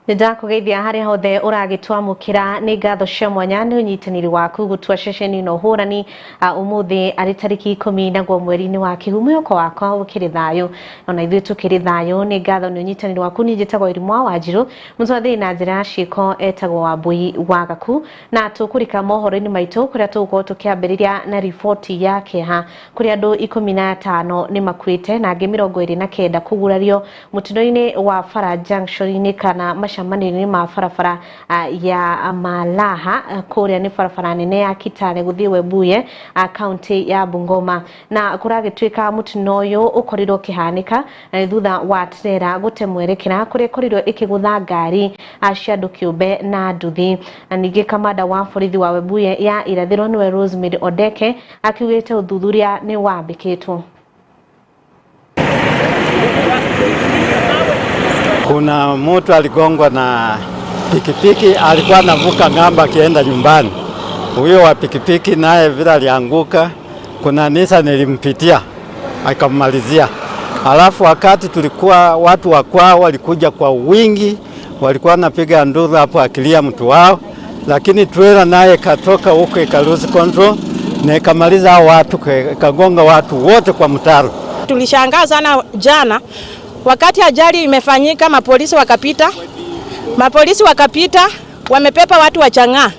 Ndakugeithia hari hothe uragitwamukira ni ngatho cia mwanya ni unyitaniri waku gutua ceceni no hurani umuthi ari tariki 10 mweri-ini wa Kihu mwaka wakwa ukiri thayo ona ithuĩ tukiri thayo ni ngatho ni unyitaniri waku ni njĩtagwo Wairimu wa Wanjiru mutwathi na njĩra ciĩko etagwo Wambui wa Gaku na tukurika mohoro-ini maitu kuria tugukorwo tukiambĩrĩria na riboti ya kĩeha kuria andu 15 ni makuĩte na angĩ 29 kugurario mutino-ini wa Bara Junction-ini kana mashamanini ma barabara ya Malaha kuria ni barabara nene ya Kitale guthii Webuye county ya Bungoma na kuragituika mutino uyu ukorirwo kihanika thutha wa trailer gutemwerekera kuria korirwo ikigutha ngari cia andu kiumbe na nduthi ningi kamanda wa borithi wa Webuye ya irathiro niwe Rosemary Odeke akiugite uthuthuria ni wambikitwo. Kuna mtu aligongwa na pikipiki, alikuwa anavuka ng'amba akienda nyumbani. Huyo wa pikipiki naye vile alianguka, kuna nisa nilimpitia akamalizia. Alafu wakati tulikuwa watu wa kwao walikuja kwa wingi, walikuwa wanapiga nduru hapo akilia mtu wao, lakini trailer naye katoka huko ikaluzi control na ikamaliza hao watu, kagonga watu wote kwa mtaro. Tulishangaa sana jana wakati ajali imefanyika, mapolisi wakapita wamepepa watu wa Chang'aa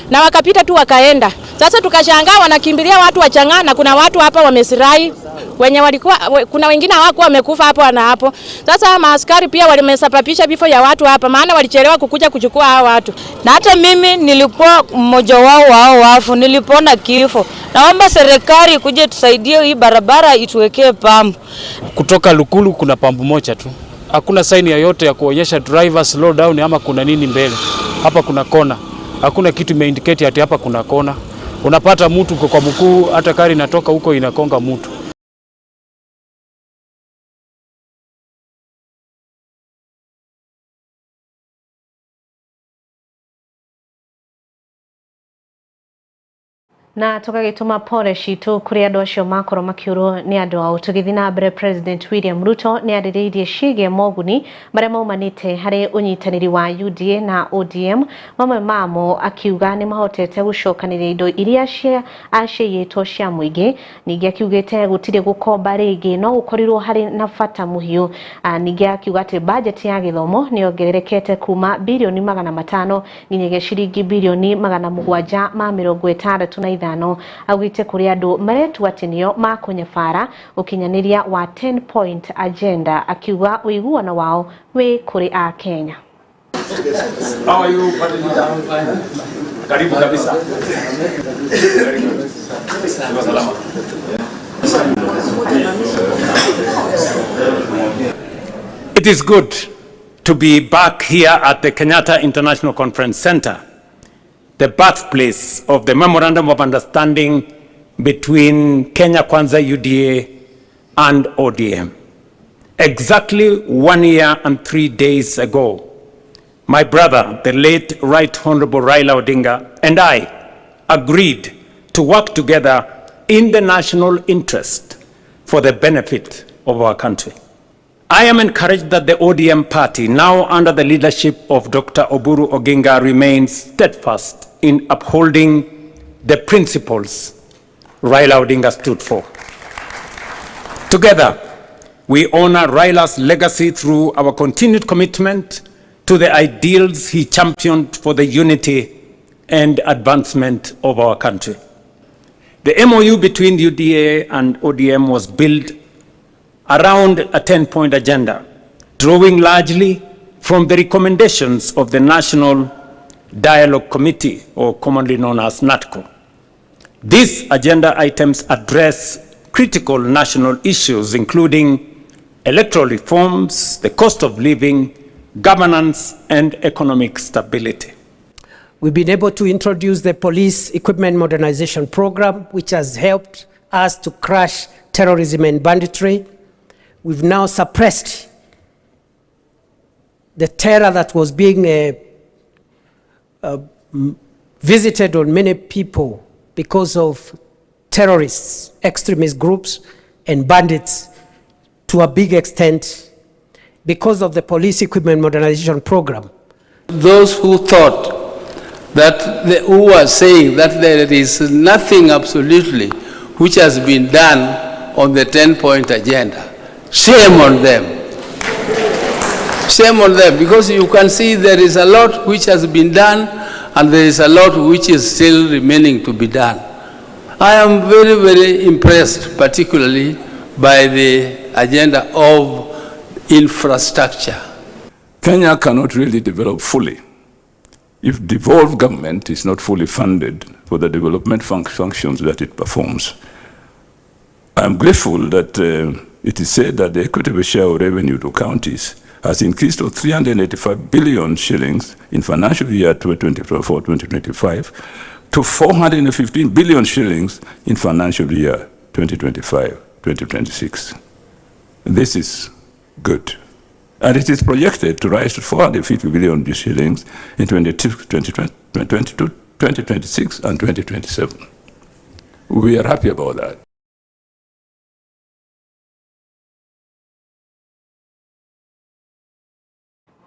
na wakapita tu wakaenda. Sasa tukashangaa wanakimbilia watu wa Chang'aa na kuna watu hapa wamesirai wenye walikuwa, kuna wengine hawakuwa wamekufa hapo na hapo. Sasa maaskari pia walimesababisha vifo ya watu hapa maana walichelewa kukuja kuchukua hao watu. Na hata mimi nilikuwa mmoja wao wafu, nilipona kifo. Naomba serikali kuje tusaidie hii barabara ituwekee pambu. Kutoka Lukulu kuna pambu moja tu. Hakuna saini yoyote ya kuonyesha driver slow down ama kuna nini mbele. Hapa kuna kona. Hakuna kitu imeindicate ati hapa kuna kona. Unapata mtu kwa mkuu, hata gari inatoka huko inakonga mtu. Na tukagituma pole citu kuri andu acio makorwo makiurwo ni andu ao. Tugithi na mbere, President William Ruto ni arĩrĩirie ciĩgiĩ moguni maria maumanĩte harĩ unyitanĩri wa UDA na ODM, mamwe mamo akiuga ni mahotete gucokanĩrĩria indo iria ciaiyĩtwo cia mũingĩ. Ningĩ akiugĩte gũtirĩ gũkomba rĩngĩ no gũkorirwo harĩ na bata mũhiũ. Ningĩ akiuga atĩ budget ya gĩthomo nĩ yongererekete kuma bilioni 500 nginyagia ciringi bilioni 765 augite kuri andu maretu atinio makunyabara ukinyaniria wa 10 point agenda akiuga uiguano wao we kuri a Kenya. How are you? Karibu kabisa. It is good to be back here at the Kenyatta International Conference Center, the birthplace of the Memorandum of Understanding between Kenya Kwanza UDA and ODM. Exactly 1 year and 3 days ago, my brother, the late Right Honorable Raila Odinga, and I agreed to work together in the national interest for the benefit of our country. I am encouraged that the ODM party, now under the leadership of Dr. Oburu Oginga, remains steadfast in upholding the principles Raila Odinga stood for. Together, we honor Raila's legacy through our continued commitment to the ideals he championed for the unity and advancement of our country. The MOU between UDA and ODM was built around a 10-point agenda, drawing largely from the recommendations of the National Dialogue Committee, or commonly known as NATCO. These agenda items address critical national issues, including electoral reforms, the cost of living, governance, and economic stability. We've been able to introduce the Police Equipment Modernization Program, which has helped us to crush terrorism and banditry. We've now suppressed the terror that was being visited on many people because of terrorists, extremist groups, and bandits to a big extent because of the Police Equipment Modernization Program. Those who thought that, who are saying that there is nothing absolutely which has been done on the 10-point agenda, shame on them. Shame on them, because you can see there is a lot which has been done and there is a lot which is still remaining to be done. I am very, very impressed, particularly by the agenda of infrastructure. Kenya cannot really develop fully if devolved government is not fully funded for the development functions that it performs. I am grateful that it is said that the equitable share of revenue to counties has increased to 385 billion shillings in financial year 2024-2025 to 415 billion shillings in financial year 2025-2026. This is good. And it is projected to rise to 450 billion shillings in 2026 and 2027. We are happy about that.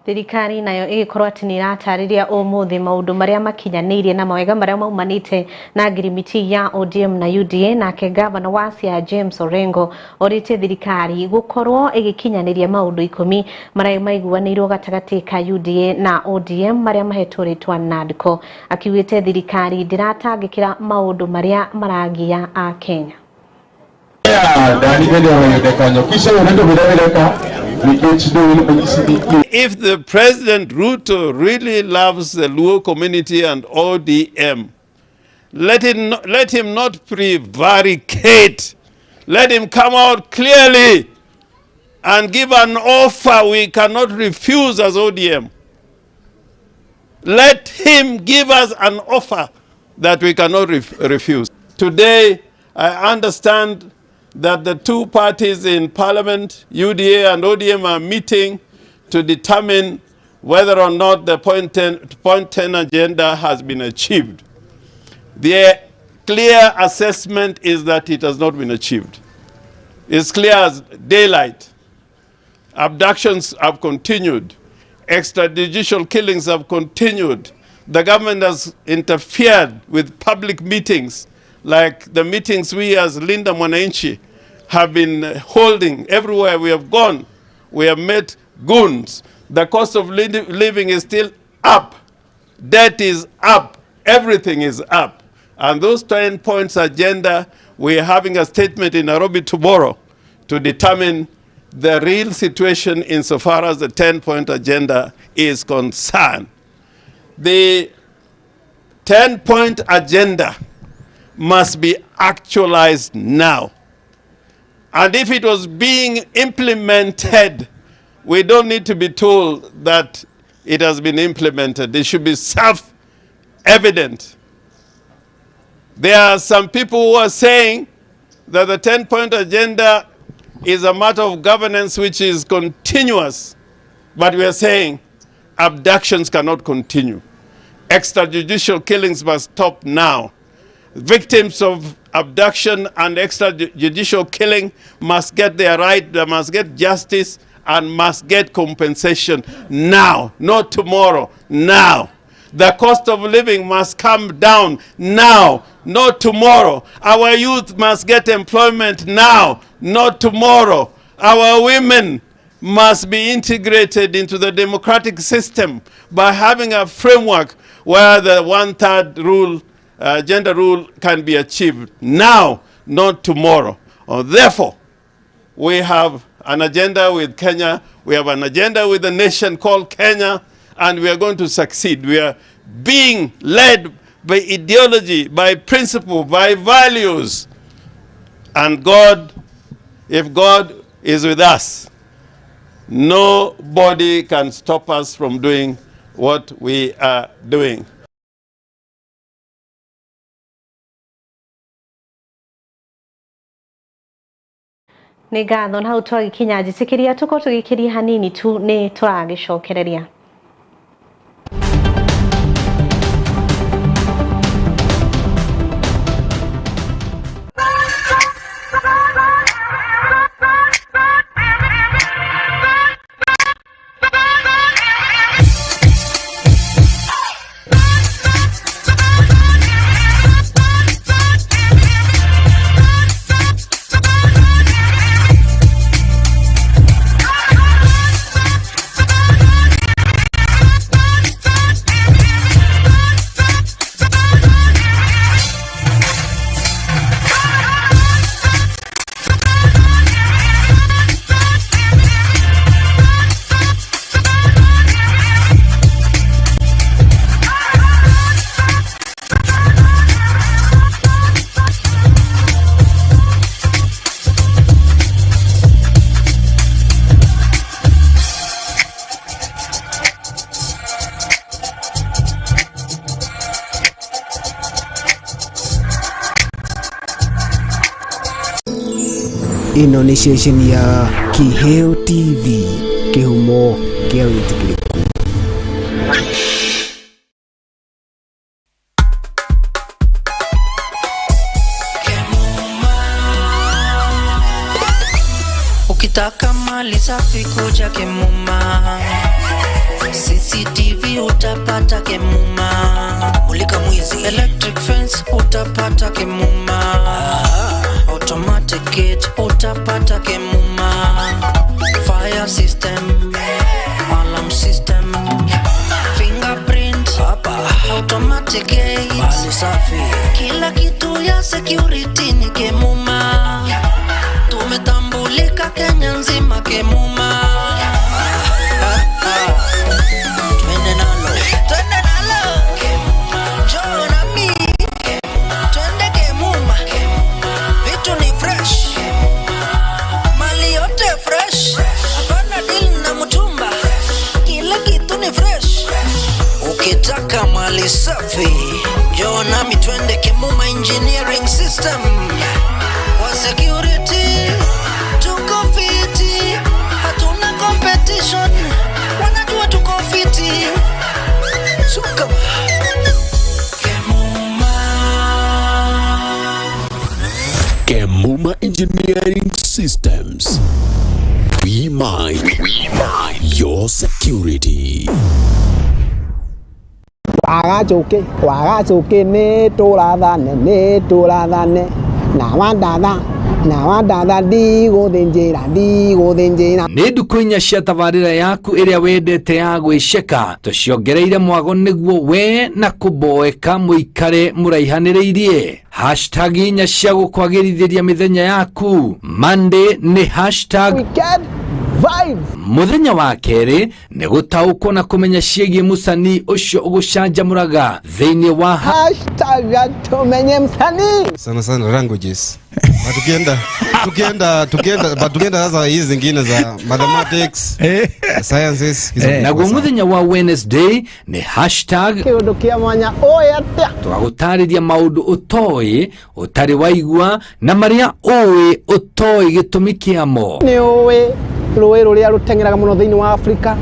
Thirikari nayo igikorwo ati ni iratarĩria ũmũthĩ maũndũ marĩa makinyanĩirie na mawega marĩa maumanĩte na ngirimiti ya ODM na UDA, nake gavana wa Siaya James Orengo orĩtie thirikari gũkorwo ĩgĩkinyanĩria maũndũ 10 marĩa maiguanĩirwo gatagatĩ ka UDA na ODM marĩa mahetwo rĩtwa NADCO, akiugĩte thirikari ndiratangĩkĩra maũndũ marĩa maragia a Kenya. If the President Ruto really loves the Luo community and ODM, let him not prevaricate. Let him come out clearly and give an offer we cannot refuse as ODM. Let him give us an offer that we cannot refuse. Today, I understand that the two parties in Parliament, UDA and ODM, are meeting to determine whether or not the point 10 agenda has been achieved. The clear assessment is that it has not been achieved. It's clear as daylight. Abductions have continued. Extrajudicial killings have continued. The government has interfered with public meetings, like the meetings we as Linda Mwananchi have been holding. Everywhere we have gone, we have met goons. The cost of living is still up. Debt is up. Everything is up. And those 10 points agenda, we are having a statement in Nairobi tomorrow to determine the real situation insofar as the 10-point agenda is concerned. The 10-point agenda must be actualized now. And if it was being implemented, we don't need to be told that it has been implemented. It should be self-evident. There are some people who are saying that the 10-point agenda is a matter of governance which is continuous. But we are saying abductions cannot continue. Extrajudicial killings must stop now. Victims of abduction and extrajudicial killing must get their right, they must get justice and must get compensation now, not tomorrow, now. The cost of living must come down now, not tomorrow. Our youth must get employment now, not tomorrow. Our women must be integrated into the democratic system by having a framework where the 1/3 rule, gender rule can be achieved now, not tomorrow. Therefore, we have an agenda with Kenya, we have an agenda with a nation called Kenya, and we are going to succeed. We are being led by ideology, by principle, by values. And God, if God is with us, nobody can stop us from doing what we are doing. Nĩ ngatho na hau twagikinya njĩtĩkĩria tuko tũgĩkĩria hanini tu nĩ tũragĩcokereria. Ino ni station ya Kiheo TV, kihumo kia witikiliku. Ukitaka mali safi kuja Kemuma, CCTV utapata Kemuma, mulika mwizi, electric fence utapata Kemuma, automatic gate utapata Kemuma, fire system, alarm system, fingerprint hapa, automatic gate, mali safi, kila kitu ya security ni Kemuma. Tumetambulika Kenya nzima Kemuma. Twende nalo Kemuma, njoo na mi Kemuma, twende Kemuma. Vitu ni fresh mali yote fresh, hapana deal na mtumba, kila kitu ni fresh. Ukitaka mali safi njoo na mi twende Kemuma engineering system. Wa security tuko fiti, hatuna competition, wanajua tuko fiti. Suka Kemuma Engineering Systems. We mind your security. Wagachoke ne toladane nawadada digo denjera nĩ ndukũ inya cia tabarĩra yaku ĩrĩa wendete ya gwĩceka tũciongereire mwago nĩguo we na kũmboeka mũikare mũraihanĩrĩirie hashtag inya cia gũkwagĩrithĩria mĩthenya yaku. Monday nĩ hashtag muthenya wa kerĩ nĩ gũtaũkwo na kũmenya ciĩgiĩ mũcani ũcio ũgũcanjamũraga thĩinĩ wa hashtag tumenye msanii sana languages. Tukienda sasa hizi zingine za mathematics, sciences. Naguo muthenya wa Wednesday ni hashtag kĩũndũ kĩa mwanya oyatia twagũtarĩria maũndũ ũtoĩ ũtarĩ waigua na marĩa ũĩ ũtoĩ gĩtũmi kĩamo. Nĩ ũĩ rũĩ rũrĩa rũteng'eraga mũno thĩinĩ wa Afrika,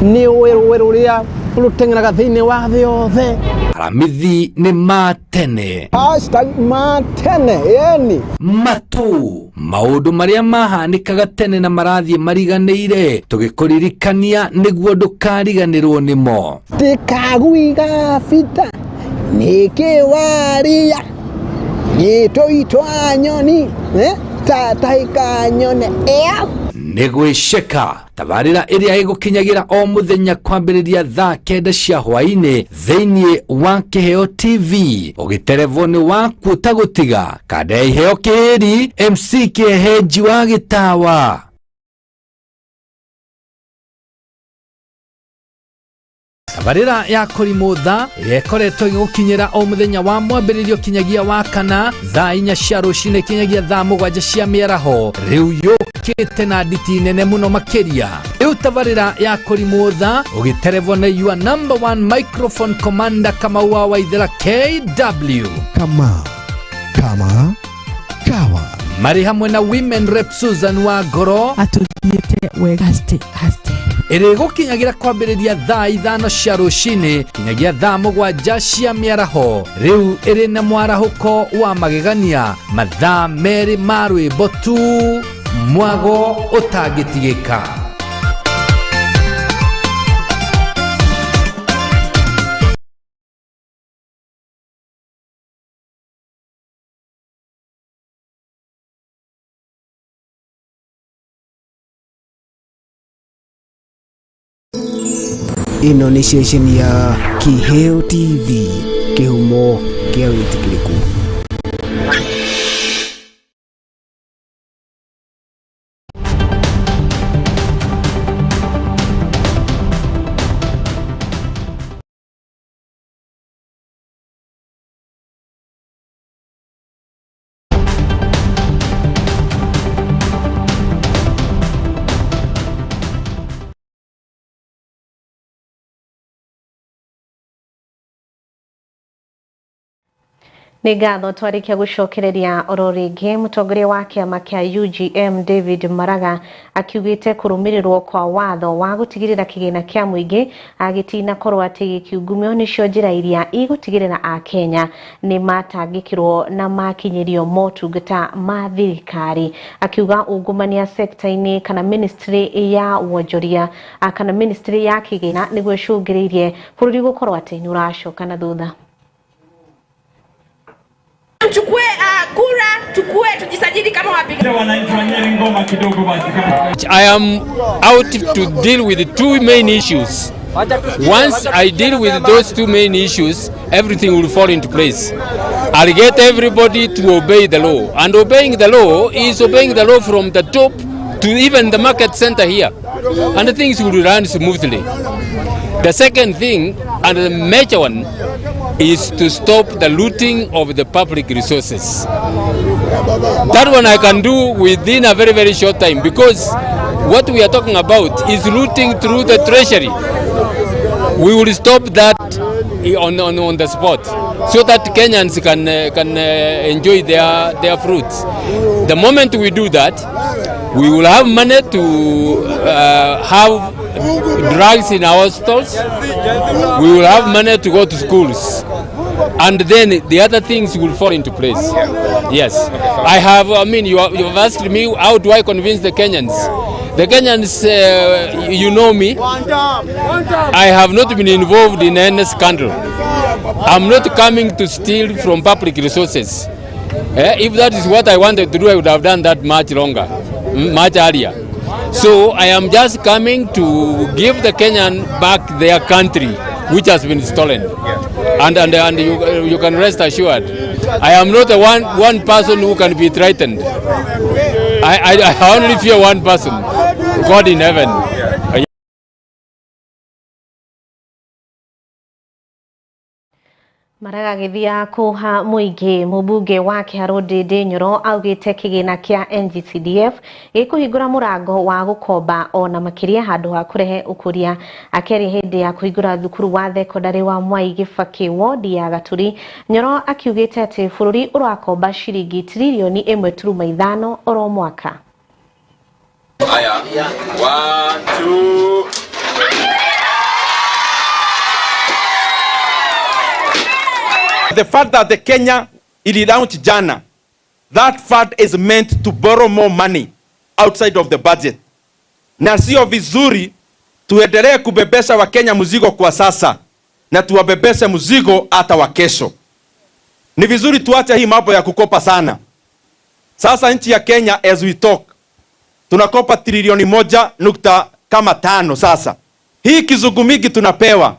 nĩ ũĩ rũĩ rũrĩa rũteng'eraga thĩinĩ wa thĩ yothe. Aramithi nĩ matene. Hashtag matene yani matu maũndũ marĩa mahanĩkaga tene na marathiĩ mariganĩire tũgĩkũririkania nĩguo ndũkariganĩrwo nĩmo. Tikaguiga bita nĩkĩwaria nĩtũitwa nyoni tataika nyone nĩ gwĩceka tabarĩra ĩrĩa ĩgũkinyagira o mũthenya kwambĩrĩria thaa 9 cia hwaĩ-inĩ thĩinĩ wa Kiheo TV ũgĩterevwo nĩ waku ũtagũtiga kanda ya iheo kĩhĩri MC Kĩhenji wa Gĩtawa. Tabarĩra ya kũrimũtha ĩrĩa ĩkoretwo ĩgũkinyĩra o mũthenya wa mwambĩrĩrio kinyagia wa kana thaa 4 cia rũcinĩ kinyagia thaa 7 cia mĩaraho rĩu yũkĩte na nditi nene mũno makĩria. Rĩu tabarĩra ya kũrimũtha ũgĩterevwo nĩ your number 1 microphone commander Kamau wa Waithera KW Kawa marĩ hamwe na women rep Susan wa Ngoro atũthiĩte wegaste ĩrĩ gũkinyagira kwambĩrĩria thaa 5 cia rũcinĩ kinyagia thaa 7 cia mĩaraho rĩu ĩrĩ na mwarahũko wa magegania mathaa merĩ ma rwĩmbo tu mwago ũtangĩtigĩka. Ino ni station ya Kiheo TV, kihumo kia witikiliku. Nĩ ngatho twarikia gucokereria ororingi mutongoria wa kiama kia UGM David Maraga akiugite kurumirirwo kwa watho wa gutigirira kigina kia muingi agitina korwo ati gikiungumio nicio njira iria igutigirira a Kenya ni matangikirwo na makinyirio motungata ma thirikari. Akiuga ungumania sector-ini kana ministry ya wonjoria kana ministry ya kigina niguo icungiriirie bururi gukorwo ati ni uracoka na thutha. Chukue kura, chukue tujisajili kama wapiga. I am out to deal with the two main issues. Once I deal with those two main issues, everything will fall into place. I'll get everybody to obey the law. And obeying the law is obeying the law from the top to even the market center here. And the things will run smoothly. The second thing, and the major one, is to stop the looting of the public resources. That one I can do within a very, very short time, because what we are talking about is looting through the treasury. We will stop that on the spot, so that Kenyans can enjoy their fruits. The moment we do that, we will have money to have drugs in our stores. We will have money to go to schools, and then the other things will fall into place. Yes, I mean, you have asked me how do I convince the Kenyans. The Kenyans, you know me, I have not been involved in any scandal. I'm not coming to steal from public resources. If that is what I wanted to do, I would have done that much longer, much earlier. So I am just coming to give the Kenyan back their country, which has been stolen. And you can rest assured, I am not the one person who can be threatened. I only fear one person, God in heaven. Maraga githia kuha muingi mubunge wa Kiharo Ndindi Nyoro augite kigina kia NGCDF gikuhingura murango wa gukomba ona makiria handu ha kurehe ukuria akeri hindi ya kuhingura thukuru wa thekondarĩ wa Mwai Gibaki wodi ya Gaturi. Nyoro akiugite ati bururi urakomba shiringi trilioni 1.5 oro mwaka. Aya, 1 2 The fact that the Kenya ililaunched jana, that fact is meant to borrow more money outside of the budget. Na sio vizuri tuendelee kubebesha wa Kenya mzigo kwa sasa na tuwabebeshe mzigo hata wa kesho. Ni vizuri tuache hii mambo ya kukopa sana. Sasa nchi ya Kenya as we talk tunakopa trilioni 1.5 sasa. Hii kizungumiki tunapewa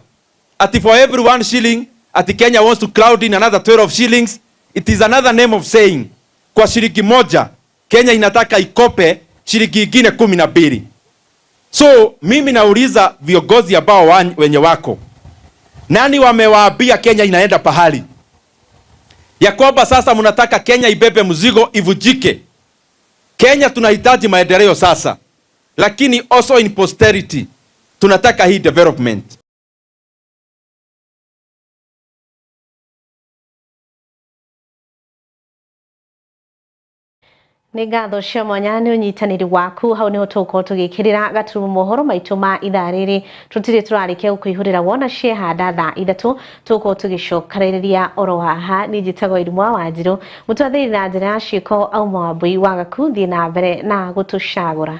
ati for every 1 shilling ati Kenya wants to crowd in another 12 shillings. It is another name of saying kwa shilingi moja Kenya inataka ikope shilingi ingine 12. So mimi nauliza viongozi ambao wenye wako, nani wamewaambia Kenya inaenda pahali ya kwamba sasa mnataka Kenya ibebe mzigo ivujike? Kenya tunahitaji maendeleo sasa, lakini also in posterity tunataka hii development. Nĩ ngatho cia mwanya nĩ ũnyitanĩri waku hau nĩ ũtũko tũgĩkĩrĩra gaturumo mohoro maitũ ma ithaa rĩrĩ tũtirĩ tũrarĩkia gũkũihũrĩra wona ciehanda thaa 3 tũko tũgĩcokanĩrĩria oro haha. Nĩ njĩtagwo Wairimu wa Wanjiru, mũtwathĩri na njĩra ya ciĩko auma wa mbui wa gakuthi na mbere na gũtũcagũra.